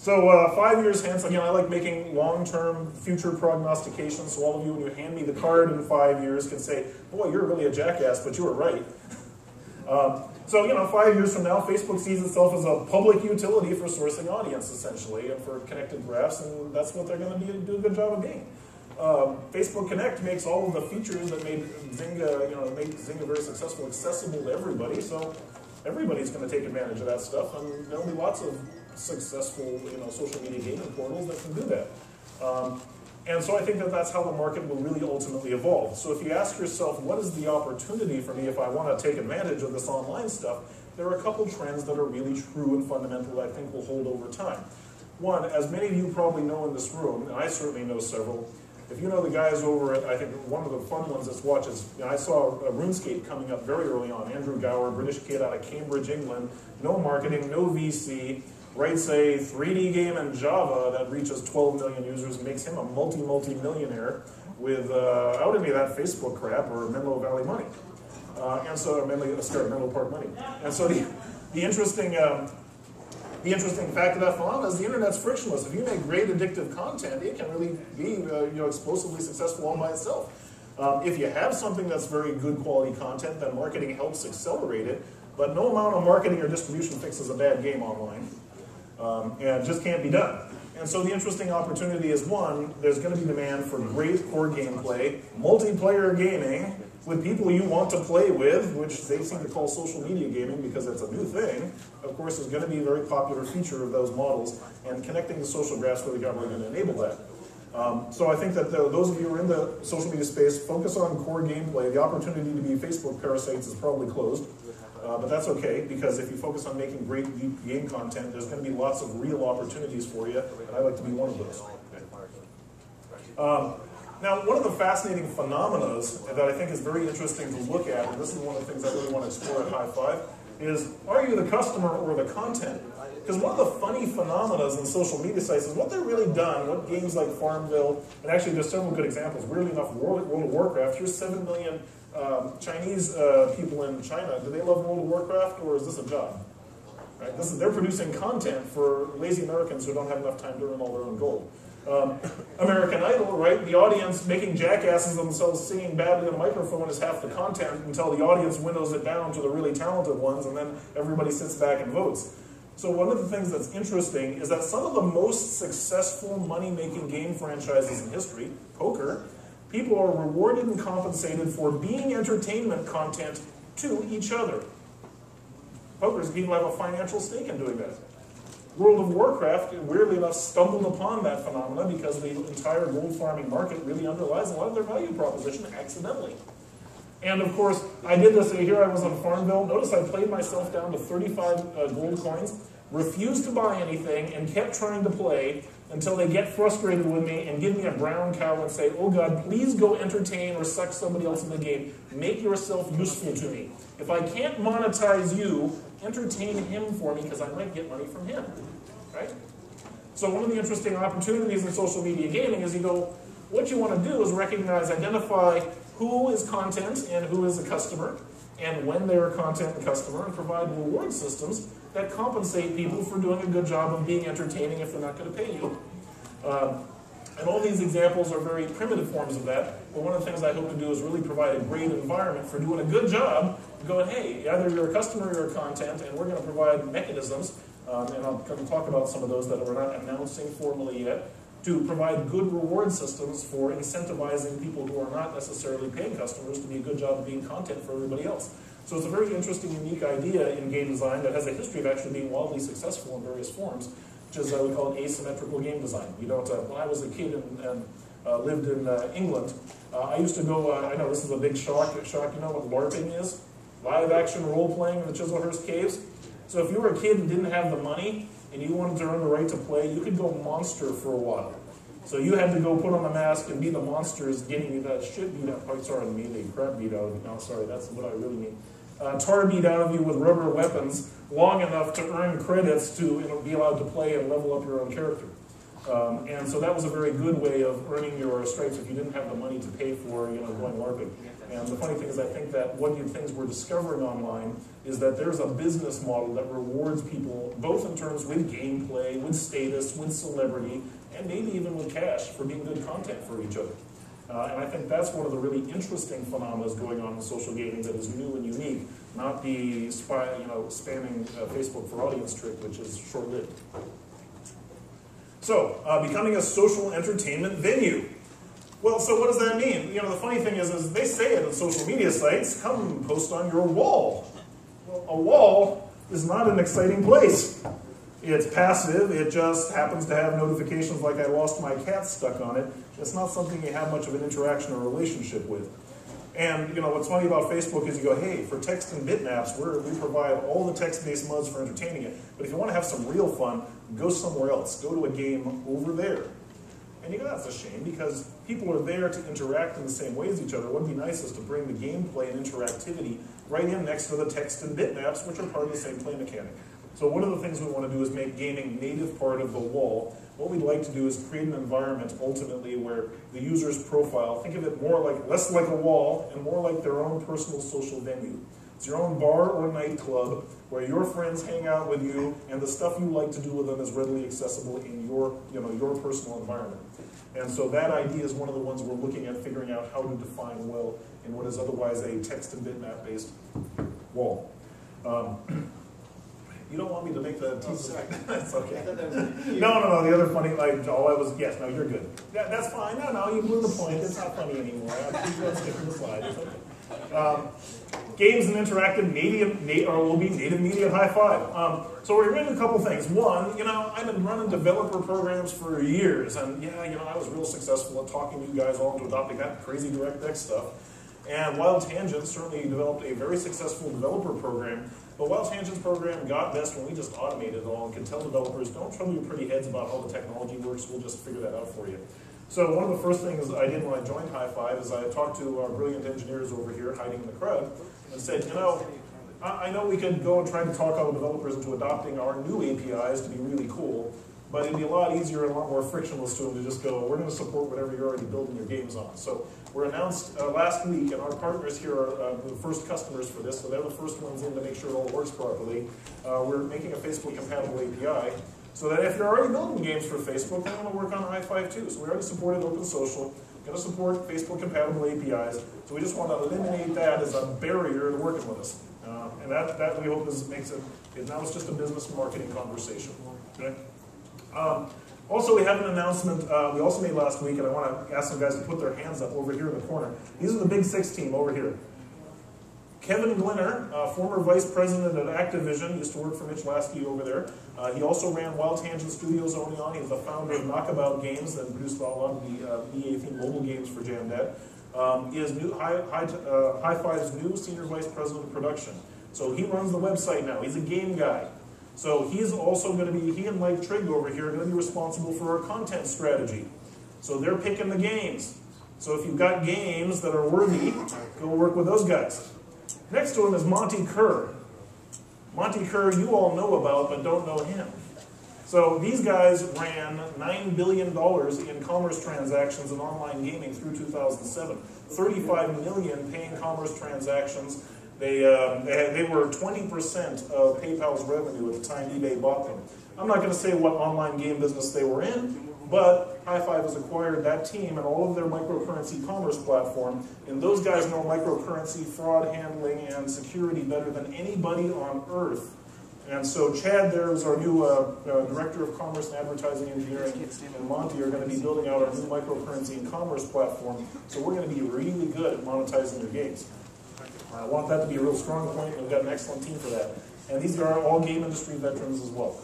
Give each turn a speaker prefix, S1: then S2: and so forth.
S1: So 5 years hence, again, I like making long-term future prognostications, so all of you, when you hand me the card in 5 years, can say, boy, you're really a jackass, but you were right. So, 5 years from now, Facebook sees itself as a public utility for sourcing audience, essentially, and for connected graphs, and that's what they're going to do a good job of being. Facebook Connect makes all of the features that made Zynga, made Zynga very successful accessible to everybody, so everybody's going to take advantage of that stuff, and there'll be lots of successful, social media gaming portals that can do that. And so I think that that's how the market will really ultimately evolve. So if you ask yourself, what is the opportunity for me if I want to take advantage of this online stuff, there are a couple trends that are really true and fundamental that I think will hold over time. One, as many of you probably know in this room, and I certainly know several, if you know the guys over at, I think one of the fun ones that's watched is, I saw RuneScape coming up very early on. Andrew Gower, British kid out of Cambridge, England, no marketing, no VC, writes a 3D game in Java that reaches 12 million users, makes him a multi-millionaire without any of that Facebook crap or Menlo Valley money. Menlo Park money. And so the interesting fact of that phenomenon is the internet's frictionless. If you make great addictive content, it can really be explosively successful all by itself. If you have something that's very good quality content, then marketing helps accelerate it, but no amount of marketing or distribution fixes a bad game online. And it just can't be done. And so the interesting opportunity is, one, there's going to be demand for great core gameplay, multiplayer gaming, with people you want to play with, which they seem to call social media gaming because it's a new thing. Of course, is going to be a very popular feature of those models, and connecting the social graphs really got going to enable that. So I think that those of you who are in the social media space, focus on core gameplay. The opportunity to be Facebook parasites is probably closed. But that's okay, because if you focus on making great deep game content, there's going to be lots of real opportunities for you, and I'd like to be one of those. Now, one of the fascinating phenomena that I think is very interesting to look at, and this is one of the things I really want to explore at High Five, is, are you the customer or the content? Because one of the funny phenomena in social media sites is what they've really done, what games like Farmville, and actually there's several good examples. Weirdly enough, World of Warcraft, here's 7 million Chinese people in China. Do they love World of Warcraft, or is this a job? Right? They're producing content for lazy Americans who don't have enough time to earn all their own gold. American Idol, right? The audience making jackasses of themselves singing badly on a microphone is half the content until the audience winnows it down to the really talented ones, and then everybody sits back and votes. So one of the things that's interesting is that some of the most successful money-making game franchises in history, poker, people are rewarded and compensated for being entertainment content to each other. Poker's people have a financial stake in doing that. World of Warcraft, weirdly enough, stumbled upon that phenomena because the entire gold farming market really underlies a lot of their value proposition accidentally. And of course, I did this, here I was on Farmville. Notice I played myself down to 35 gold coins, refused to buy anything, and kept trying to play until they get frustrated with me and give me a brown cow and say, oh God, please go entertain or suck somebody else in the game. Make yourself useful to me. If I can't monetize you, entertain him for me because I might get money from him. Right? So one of the interesting opportunities in social media gaming is what you want to do is recognize, identify who is content and who is a customer, and when they're a content and customer, and provide reward systems that compensate people for doing a good job of being entertaining if they're not going to pay you. And all these examples are very primitive forms of that, but one of the things I hope to do is really provide a great environment for doing a good job, going, hey, either you're a customer or you're a content, and we're going to provide mechanisms, and I'm going to talk about some of those that we're not announcing formally yet, to provide good reward systems for incentivizing people who are not necessarily paying customers to be a good job of being content for everybody else. So it's a very interesting, unique idea in game design that has a history of actually being wildly successful in various forms, which is, we call it asymmetrical game design. When I was a kid and lived in England, I used to go, I know this is a big shock, you know what LARPing is? Live action role-playing in the Chislehurst Caves. So if you were a kid and didn't have the money, and you wanted to earn the right to play, you could go monster for a while. So you had to go put on the mask and be the monsters getting you that shit beat out. Oh, sorry, I mean the crap beat out of you. No, sorry, that's what I really mean. Tar beat out of you with rubber weapons long enough to earn credits to be allowed to play and level up your own character. And so that was a very good way of earning your stripes if you didn't have the money to pay for going LARPing. And the funny thing is, I think that one of the things we're discovering online is that there's a business model that rewards people, both in terms with gameplay, with status, with celebrity, and maybe even with cash for being good content for each other. And I think that's one of the really interesting phenomena going on in social gaming that is new and unique, not the spamming Facebook for audience trick, which is short-lived. So, becoming a social entertainment venue. Well, so what does that mean? The funny thing is they say it on social media sites, come post on your wall. Well, a wall is not an exciting place. It's passive, it just happens to have notifications like I lost my cat stuck on it. It's not something you have much of an interaction or relationship with. And what's funny about Facebook is you go, hey, for text and bitmaps, we provide all the text-based modes for entertaining it. But if you want to have some real fun, go somewhere else. Go to a game over there. And you go, that's a shame, because people are there to interact in the same way as each other. What would be nice is to bring the gameplay and interactivity right in next to the text and bitmaps, which are part of the same play mechanic. So one of the things we want to do is make gaming native part of the wall. What we'd like to do is create an environment ultimately where the user's profile, think of it less like a wall and more like their own personal social venue. It's your own bar or nightclub where your friends hang out with you and the stuff you like to do with them is readily accessible in your personal environment. And so that idea is one of the ones we're looking at figuring out how to define well in what is otherwise a text and bitmap based wall. You don't want me to make the tease. That's okay. No. The other funny, yes, no, you're good. That's fine. No, you blew the point. It's not funny anymore. Let's get to the slide. It's okay. Games and interactive media will be native media high five. So we're doing a couple things. One, I've been running developer programs for years, and I was real successful at talking you guys all into adopting that crazy DirectX stuff. And Wild Tangents certainly developed a very successful developer program. But Wild Tangents program got best when we just automated it all and could tell developers, don't trouble your pretty heads about how the technology works, we'll just figure that out for you. So one of the first things I did when I joined High Five is I talked to our brilliant engineers over here hiding in the crowd and said, I know we could go and try to talk our developers into adopting our new APIs to be really cool, but it'd be a lot easier and a lot more frictionless to them to just go, we're going to support whatever you're already building your games on. So we're announced last week, and our partners here are the first customers for this, so they're the first ones in to make sure it all works properly. We're making a Facebook-compatible API, so that if you're already building games for Facebook, we're going to work on High Five too. So we already supported Open Social, going to support Facebook-compatible APIs, so we just want to eliminate that as a barrier to working with us. And that we hope makes it, now it's just a business and marketing conversation. Okay? Also, we have an announcement we also made last week, and I want to ask some guys to put their hands up over here in the corner. These are the Big Six team over here. Kevin Glinner, former vice president at Activision, used to work for Mitch Lasky over there. He also ran Wild Tangent Studios early on. He's the founder of Knockabout Games that produced a lot of the EA-themed mobile games for Jamdad. He is High Five's new senior vice president of production. So he runs the website now. He's a game guy. So he's also going to be, he and Mike Trigg over here are going to be responsible for our content strategy. So they're picking the games. So if you've got games that are worthy, go work with those guys. Next to him is Monty Kerr. Monty Kerr you all know about, but don't know him. So these guys ran $9 billion in commerce transactions in online gaming through 2007. 35 million paying commerce transactions. They were 20% of PayPal's revenue at the time eBay bought them. I'm not going to say what online game business they were in, but High Five has acquired that team and all of their microcurrency commerce platform, and those guys know microcurrency, fraud handling, and security better than anybody on earth. And so Chad there is our new Director of Commerce and Advertising Engineering, and Monty are going to be building out our new microcurrency and commerce platform, so we're going to be really good at monetizing your games. I want that to be a real strong point, and we've got an excellent team for that. And these are all game industry veterans as well.